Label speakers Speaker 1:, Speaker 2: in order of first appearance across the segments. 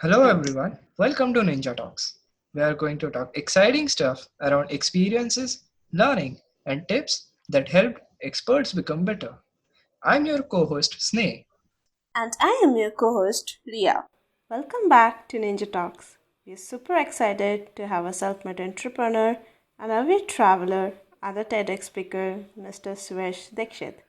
Speaker 1: Hello everyone, welcome to Ninja Talks. We are going to talk exciting stuff around experiences, learning, and tips that help experts become better. I'm your co-host Sneh.
Speaker 2: And I am your co host, Ria. Welcome back to NinjaTalks. We're super excited to have a self made entrepreneur, an avid traveler, and a TEDx speaker, Mr. Suyash Dixit.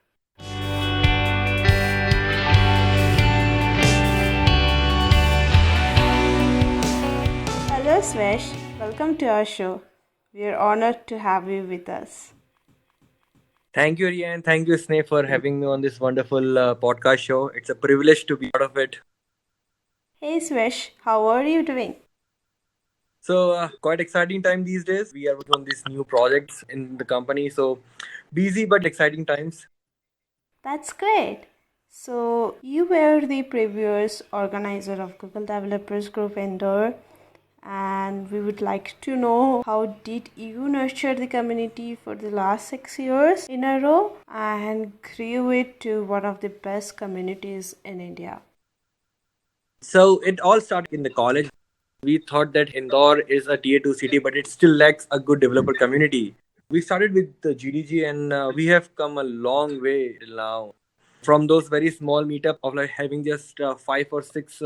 Speaker 2: Hello, Suyash. Welcome to our show. We are honored to have you with us.
Speaker 3: Thank you, Rian. Thank you, Sneh, for having me on this wonderful podcast show. It's a privilege to be part of it.
Speaker 2: Hey, Suyash, how are you doing?
Speaker 3: Quite exciting time these days. We are working on these new projects in the company. So, busy but exciting times.
Speaker 2: That's great. So, you were the previous organizer of Google Developers Group Indoor, and we would like to know how did you nurture the community for the last 6 years in a row and grew it to one of the best communities in India.
Speaker 3: So, it all started in the college. We thought that Indore is a tier 2 city, but it still lacks a good developer community. We started with the GDG and we have come a long way till now. From those very small meetup of like having just 5 or 6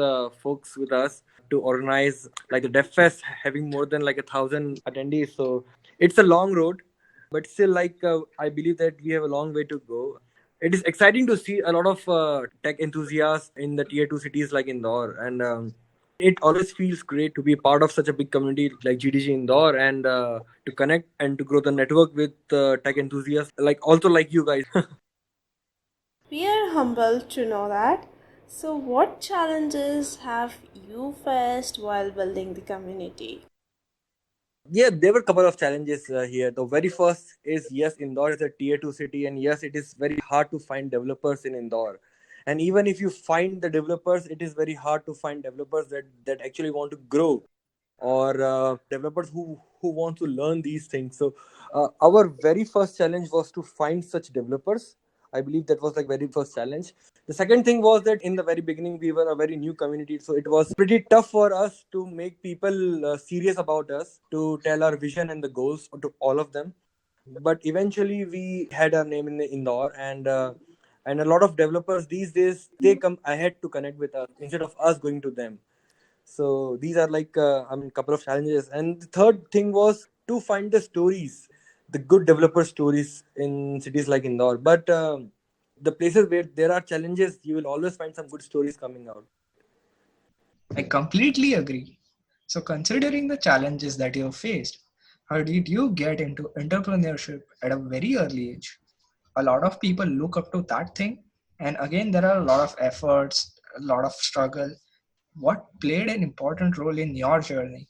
Speaker 3: folks with us to organize like the Dev Fest having more than like 1,000 attendees. So it's a long road, but still I believe that we have a long way to go. It is exciting to see a lot of tech enthusiasts in the tier 2 cities like Indore, and it always feels great to be part of such a big community like GDG Indore, and to connect and to grow the network with tech enthusiasts like also like you guys.
Speaker 2: We are humbled to know that. So, what challenges have you faced while building the community?
Speaker 3: Yeah, there were a couple of challenges here. The very first is yes, Indore is a tier 2 city, and yes, it is very hard to find developers in Indore. And even if you find the developers, it is very hard to find developers that actually want to grow, or developers who want to learn these things. So our very first challenge was to find such developers. I believe that was like very first challenge. The second thing was that in the very beginning we were a very new community, so it was pretty tough for us to make people serious about us, to tell our vision and the goals to all of them. But eventually we had our name in the Indore, and a lot of developers these days they come ahead to connect with us instead of us going to them. So these are couple of challenges. And the third thing was to find the stories, the good developer stories in cities like Indore. But the places where there are challenges, you will always find some good stories coming out.
Speaker 1: I completely agree. So, considering the challenges that you have faced, how did you get into entrepreneurship at a very early age? A lot of people look up to that thing, and again, there are a lot of efforts, a lot of struggle. What played an important role in your journey?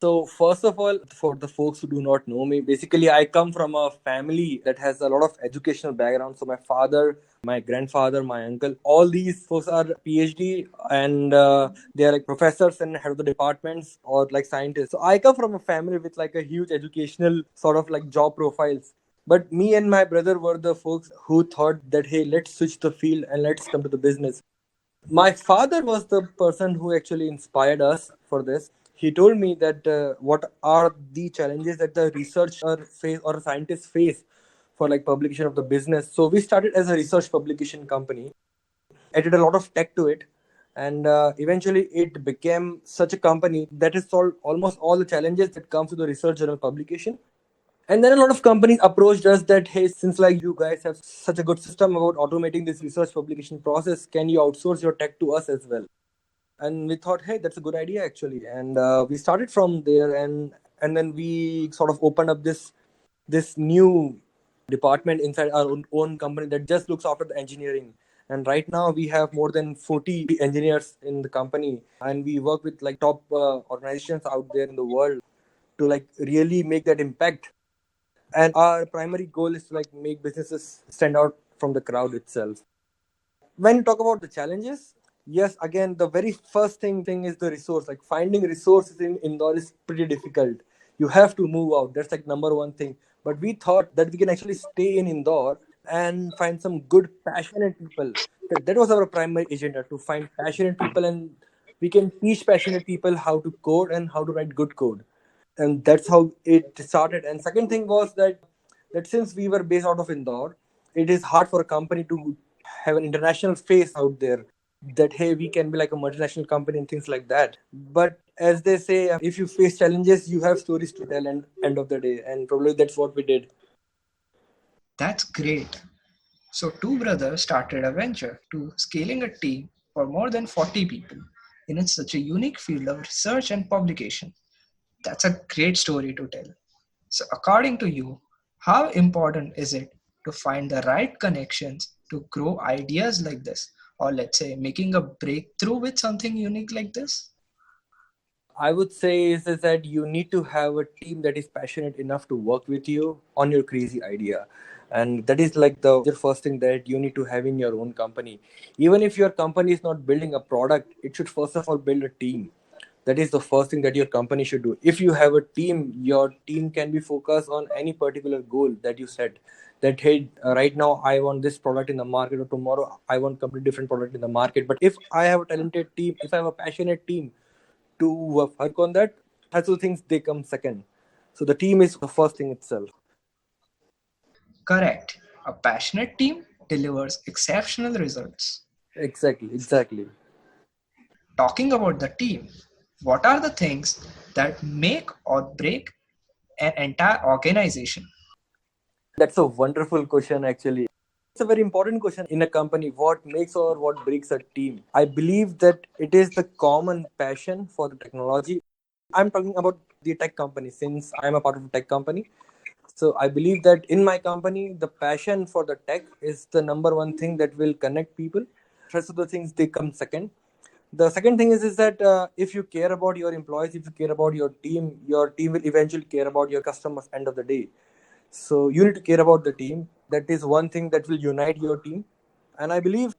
Speaker 3: So first of all, for the folks who do not know me, basically I come from a family that has a lot of educational background. So my father, my grandfather, my uncle, all these folks are PhD, and they are like professors and head of the departments or like scientists. So I come from a family with like a huge educational sort of like job profiles. But me and my brother were the folks who thought that hey, let's switch the field and let's come to the business. My father was the person who actually inspired us for this. He told me that what are the challenges that the researcher face or scientists face for like publication of the business. So we started as a research publication company, added a lot of tech to it, and eventually it became such a company that has solved almost all the challenges that comes to the research journal publication. And then a lot of companies approached us that, hey, since like you guys have such a good system about automating this research publication process, can you outsource your tech to us as well? And we thought, hey, that's a good idea actually. And we started from there, and then we sort of opened up this new department inside our own company that just looks after the engineering. And right now we have more than 40 engineers in the company, and we work with like top organizations out there in the world to like really make that impact. And our primary goal is to like make businesses stand out from the crowd itself. When you talk about the challenges, yes, again the very first thing is the resource. Like finding resources in Indore is pretty difficult. You have to move out, that's like number one thing. But we thought that we can actually stay in Indore and find some good passionate people. That was our primary agenda, to find passionate people. And We can teach passionate people how to code and how to write good code, and that's how it started. And second thing was that since we were based out of Indore, it is hard for a company to have an international face out there, that hey, we can be like a multinational company and things like that. But as they say, if you face challenges, you have stories to tell, and end of the day, and probably that's what we did.
Speaker 1: That's great. So, two brothers started a venture to scaling a team for more than 40 people in such a unique field of research and publication. That's a great story to tell. So, according to you, how important is it to find the right connections to grow ideas like this? Or let's say making a breakthrough with something unique like this?
Speaker 3: I would say is that you need to have a team that is passionate enough to work with you on your crazy idea. And that is like the major first thing that you need to have in your own company. Even if your company is not building a product, it should first of all build a team. That is the first thing that your company should do. If you have a team, your team can be focused on any particular goal that you set. That hey, right now I want this product in the market, or tomorrow I want completely different product in the market. But if I have a talented team, if I have a passionate team to work on that, as two things they come second. So the team is the first thing itself.
Speaker 1: Correct. A passionate team delivers exceptional results.
Speaker 3: Exactly, exactly.
Speaker 1: Talking about the team, what are the things that make or break an entire organization?
Speaker 3: That's a wonderful question, actually. It's a very important question in a company. What makes or what breaks a team? I believe that it is the common passion for the technology. I'm talking about the tech company since I'm a part of a tech company. So I believe that in my company, the passion for the tech is the number one thing that will connect people. Rest of the things they come second. The second thing is that if you care about your employees, if you care about your team will eventually care about your customers end of the day. So you need to care about the team. That is one thing that will unite your team. And I believe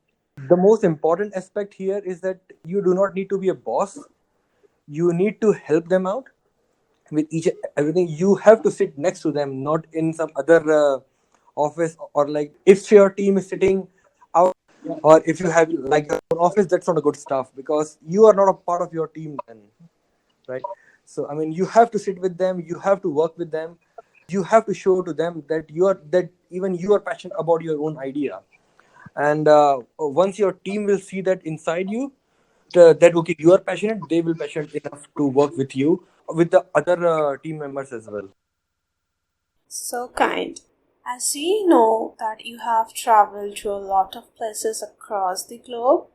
Speaker 3: the most important aspect here is that you do not need to be a boss. You need to help them out with each everything. You have to sit next to them, not in some other office, or like if your team is sitting out, or if you have like your own office, that's not a good stuff, because you are not a part of your team then, right? So I mean, you have to sit with them, you have to work with them, you have to show to them that even you are passionate about your own idea. And once your team will see that inside you, that okay, you are passionate, they will passionate enough to work with you, with the other team members as well.
Speaker 2: So kind. As we know that you have traveled to a lot of places across the globe,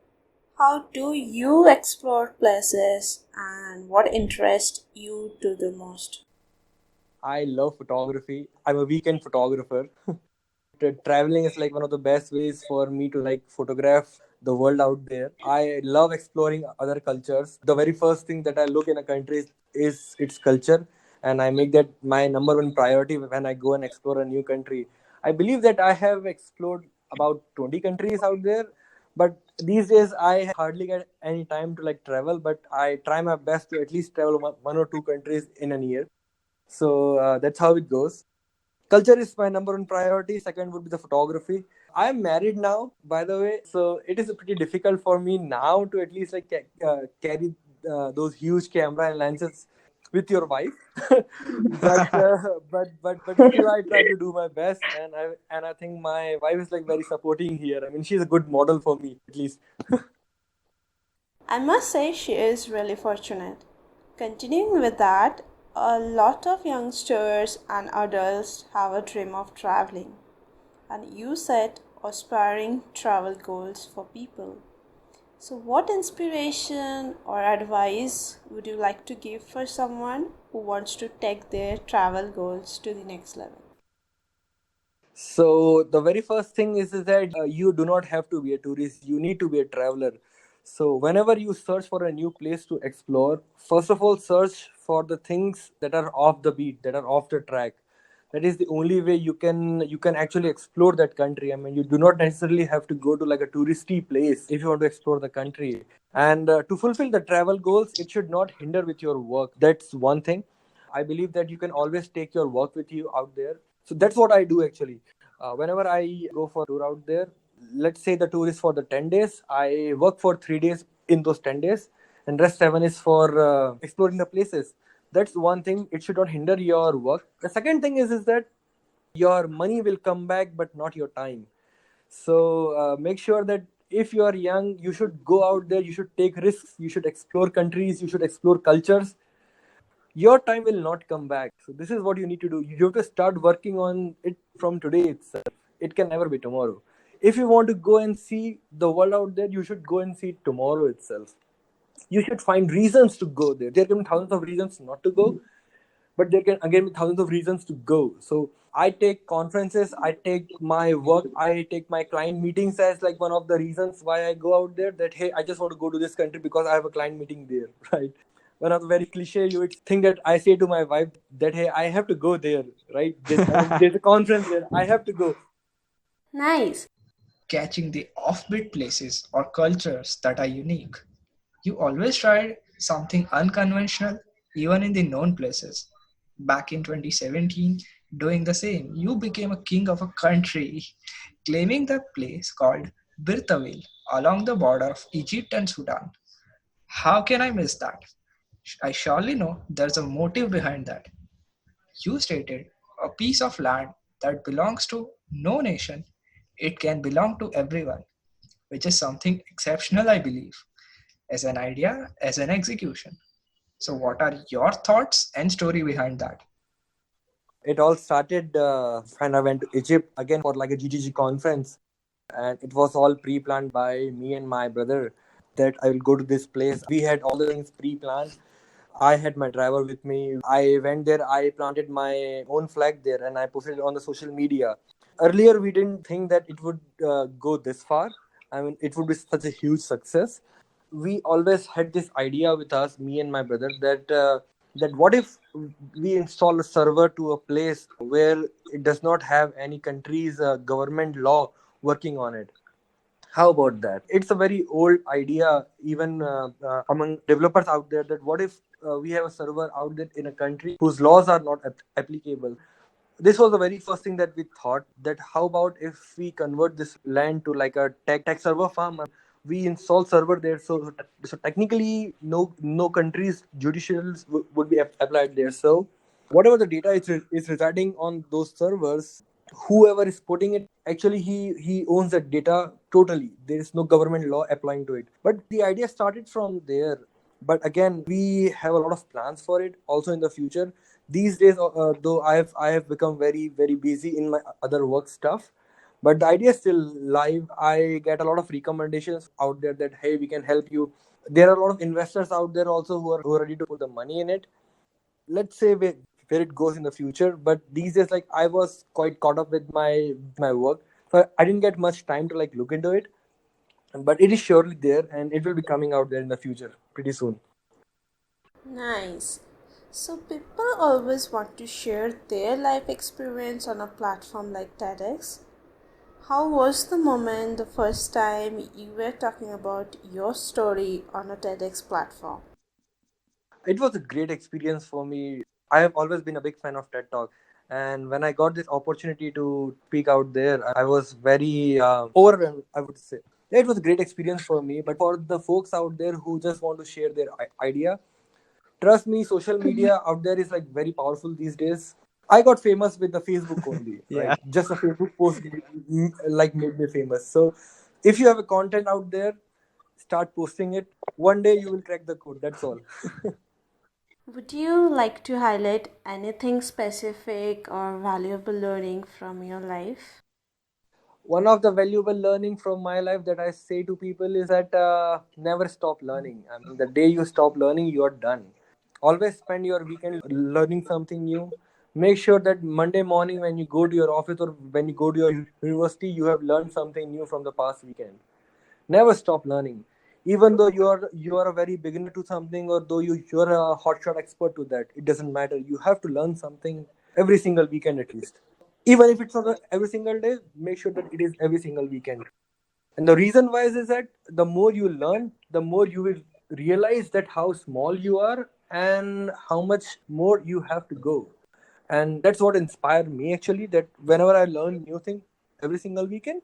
Speaker 2: how do you explore places and what interests you do the most?
Speaker 3: I love photography. I'm a weekend photographer. Traveling is like one of the best ways for me to like photograph the world out there. I love exploring other cultures. The very first thing that I look in a country is its culture, and I make that my number one priority when I go and explore a new country. I believe that I have explored about 20 countries out there, but these days I hardly get any time to like travel, but I try my best to at least travel one or two countries in a year. So that's how it goes. Culture is my number one priority. Second would be the photography. I'm married now, by the way, so it is pretty difficult for me now to at least like carry those huge camera and lenses with your wife. But still, I try to do my best, and I think my wife is like very supporting here. I mean, she's a good model for me at least.
Speaker 2: I must say she is really fortunate. Continuing with that, a lot of youngsters and adults have a dream of traveling, and you set aspiring travel goals for people. So, what inspiration or advice would you like to give for someone who wants to take their travel goals to the next level?
Speaker 3: So the very first thing is that you do not have to be a tourist. You need to be a traveler. So whenever you search for a new place to explore, first of all, search for the things that are off the beat, that are off the track. That is the only way you can actually explore that country. I mean, you do not necessarily have to go to like a touristy place if you want to explore the country. And to fulfill the travel goals, it should not hinder with your work. That's one thing. I believe that you can always take your work with you out there. So that's what I do actually. Whenever I go for a tour out there, let's say the tour is for the 10 days, I work for 3 days in those 10 days. and rest 7 is for exploring the places. That's one thing. It should not hinder your work. The second thing is that your money will come back, but not your time. So make sure that if you are young, you should go out there, you should take risks, you should explore countries, you should explore cultures. Your time will not come back. So this is what you need to do. You have to start working on it from today itself. It can never be tomorrow. If you want to go and see the world out there, you should go and see it tomorrow itself. You should find reasons to go there. There can be thousands of reasons not to go, but there can again be thousands of reasons to go. So I take conferences, I take my work, I take my client meetings as like one of the reasons why I go out there. That hey, I just want to go to this country because I have a client meeting there, right? One of the very cliche you would thing that I say to my wife, that hey, I have to go there, right? There's a conference there, I have to go.
Speaker 2: Nice.
Speaker 1: Catching the offbeat places or cultures that are unique. You always tried something unconventional, even in the known places. Back in 2017, doing the same, you became a king of a country, claiming the place called Birtaville along the border of Egypt and Sudan. How can I miss that? I surely know there's a motive behind that. You stated a piece of land that belongs to no nation, it can belong to everyone, which is something exceptional, I believe, as an idea, as an execution. So, what are your thoughts and story behind that?
Speaker 3: It all started when I went to Egypt again for like a GGG conference, and it was all pre-planned by me and my brother that I will go to this place. We had all the things pre-planned. I had my driver with me. I went there. I planted my own flag there, and I posted it on the social media. Earlier, we didn't think that it would go this far. I mean, it would be such a huge success. We always had this idea with us, me and my brother, that what if we install a server to a place where it does not have any country's government law working on it. How about that? It's a very old idea, even among developers out there, that what if we have a server out there in a country whose laws are not applicable. This was the very first thing that we thought, that how about if we convert this land to like a tech server farm. We install server there, so technically no country's judicials would be applied there. So whatever the data is residing on those servers, whoever is putting it, actually he owns that data totally. There is no government law applying to it, but the idea started from there. But again, we have a lot of plans for it also in the future. These days, though, I have become very very busy in my other work stuff, but the idea is still live. I get a lot of recommendations out there that hey, we can help you. There are a lot of investors out there also who are ready to put the money in it. Let's say where it goes in the future, but these days, like, I was quite caught up with my work, so I didn't get much time to like look into it. But it is surely there, and it will be coming out there in the future pretty soon.
Speaker 2: Nice. So, people always want to share their life experience on a platform like TEDx. How was the moment the first time you were talking about your story on a TEDx platform?
Speaker 3: It was a great experience for me. I have always been a big fan of TED Talk, and when I got this opportunity to speak out there, I was very overwhelmed, I would say. Yeah, it was a great experience for me. But for the folks out there who just want to share their idea, trust me, social media out there is like very powerful these days. I got famous with the Facebook only, right?
Speaker 1: Yeah.
Speaker 3: Just a Facebook post like made me famous. So if you have a content out there, start posting it. One day you will crack the code. That's all.
Speaker 2: Would you like to highlight anything specific or valuable learning from your life?
Speaker 3: One of the valuable learning from my life that I say to people is that never stop learning. I mean, the day you stop learning, you are done. Always spend your weekend learning something new. Make sure that Monday morning when you go to your office or when you go to your university, you have learned something new from the past weekend. Never stop learning. Even though you are a very beginner to something, or though you're a hotshot expert to that, it doesn't matter. You have to learn something every single weekend at least. Even if it's not every single day, make sure that it is every single weekend. And the reason why is that the more you learn, the more you will realize that how small you are and how much more you have to go. And that's what inspired me actually. That whenever I learn new thing every single weekend,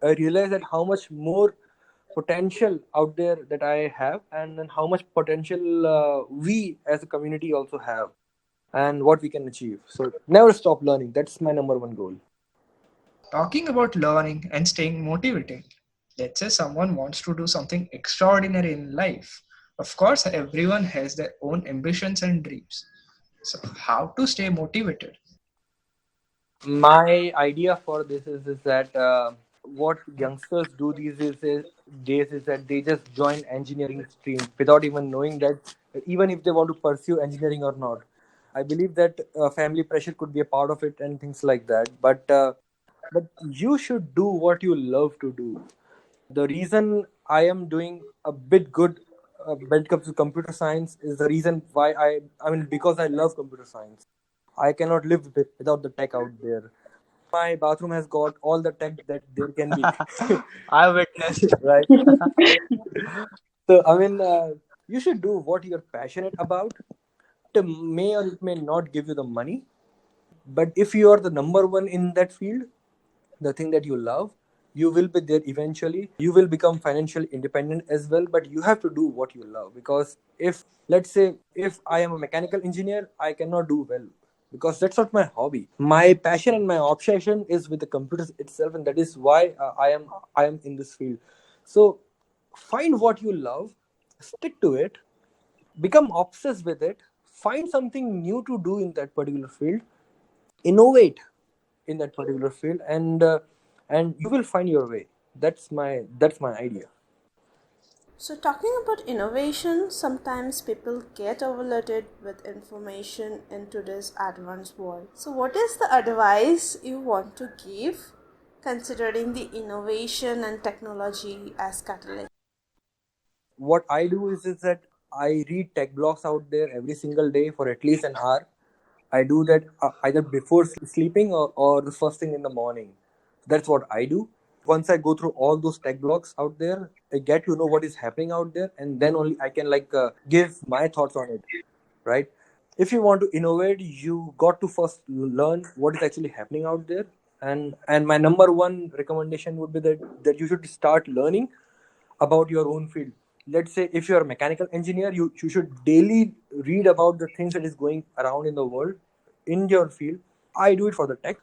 Speaker 3: I realize that how much more potential out there that I have, and then how much potential we as a community also have, and what we can achieve. So never stop learning. That's my number one goal.
Speaker 1: Talking about learning and staying motivated. Let's say someone wants to do something extraordinary in life. Of course, everyone has their own ambitions and dreams. So, how to stay motivated?
Speaker 3: My idea for this is that what youngsters do days is that they just join engineering stream without even knowing that even if they want to pursue engineering or not. I believe that family pressure could be a part of it and things like that, but you should do what you love to do. The reason I am doing a bit good when it comes to computer science is the reason why I mean, because I love computer science. I cannot live without the tech out there. My bathroom has got all the tech that there can be.
Speaker 1: I witnessed.
Speaker 3: Right. So I mean, you should do what you're passionate about. It may or it may not give you the money, but if you are the number one in that field, the thing that you love, you will be there eventually. You will become financially independent as well, but you have to do what you love. Because if, let's say, if I am a mechanical engineer, I cannot do well because that's not my hobby. My passion and my obsession is with the computers itself, and that is why I am in this field. So find what you love, stick to it, become obsessed with it, find something new to do in that particular field, innovate in that particular field, and you will find your way. That's my idea.
Speaker 2: So, talking about innovation, sometimes people get overloaded with information in today's advanced world. So, what is the advice you want to give considering the innovation and technology as catalyst?
Speaker 3: What I do is that I read tech blogs out there every single day for at least an hour. I do that either before sleeping or the first thing in the morning. That's what I do. Once I go through all those tech blogs out there, I get to know what is happening out there, and then only I can give my thoughts on it, right? If you want to innovate, you got to first learn what is actually happening out there. And my number one recommendation would be that you should start learning about your own field. Let's say if you're a mechanical engineer, you should daily read about the things that is going around in the world in your field. I do it for the tech.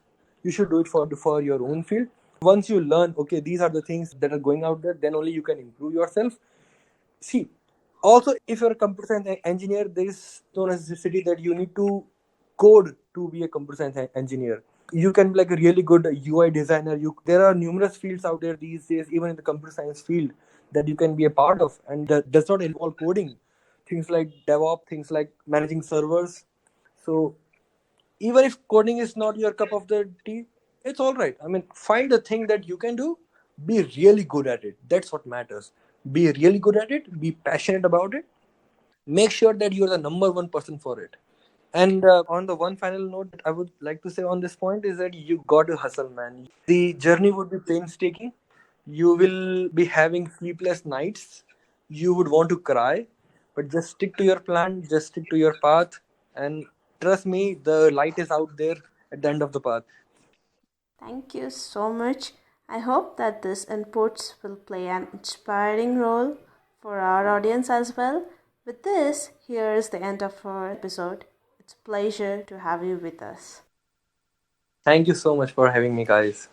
Speaker 3: You should do it for your own field. Once you learn, okay, these are the things that are going out there, then only you can improve yourself. See, also, if you're a computer science engineer, there is no necessity that you need to code to be a computer science engineer. You can be like a really good UI designer. There are numerous fields out there these days, even in the computer science field, that you can be a part of, and that does not involve coding. Things like DevOps, things like managing servers. So even if coding is not your cup of the tea, it's all right. I mean, find a thing that you can do, be really good at it. That's what matters. Be really good at it, be passionate about it, make sure that you're the number one person for it. And on the one final note that I would like to say on this point is that you got to hustle, man. The journey would be painstaking. You will be having sleepless nights. You would want to cry, but just stick to your plan, just stick to your path, and trust me, the light is out there at the end of the path.
Speaker 2: Thank you so much. I hope that these inputs will play an inspiring role for our audience as well. With this, here is the end of our episode. It's a pleasure to have you with us.
Speaker 3: Thank you so much for having me, guys.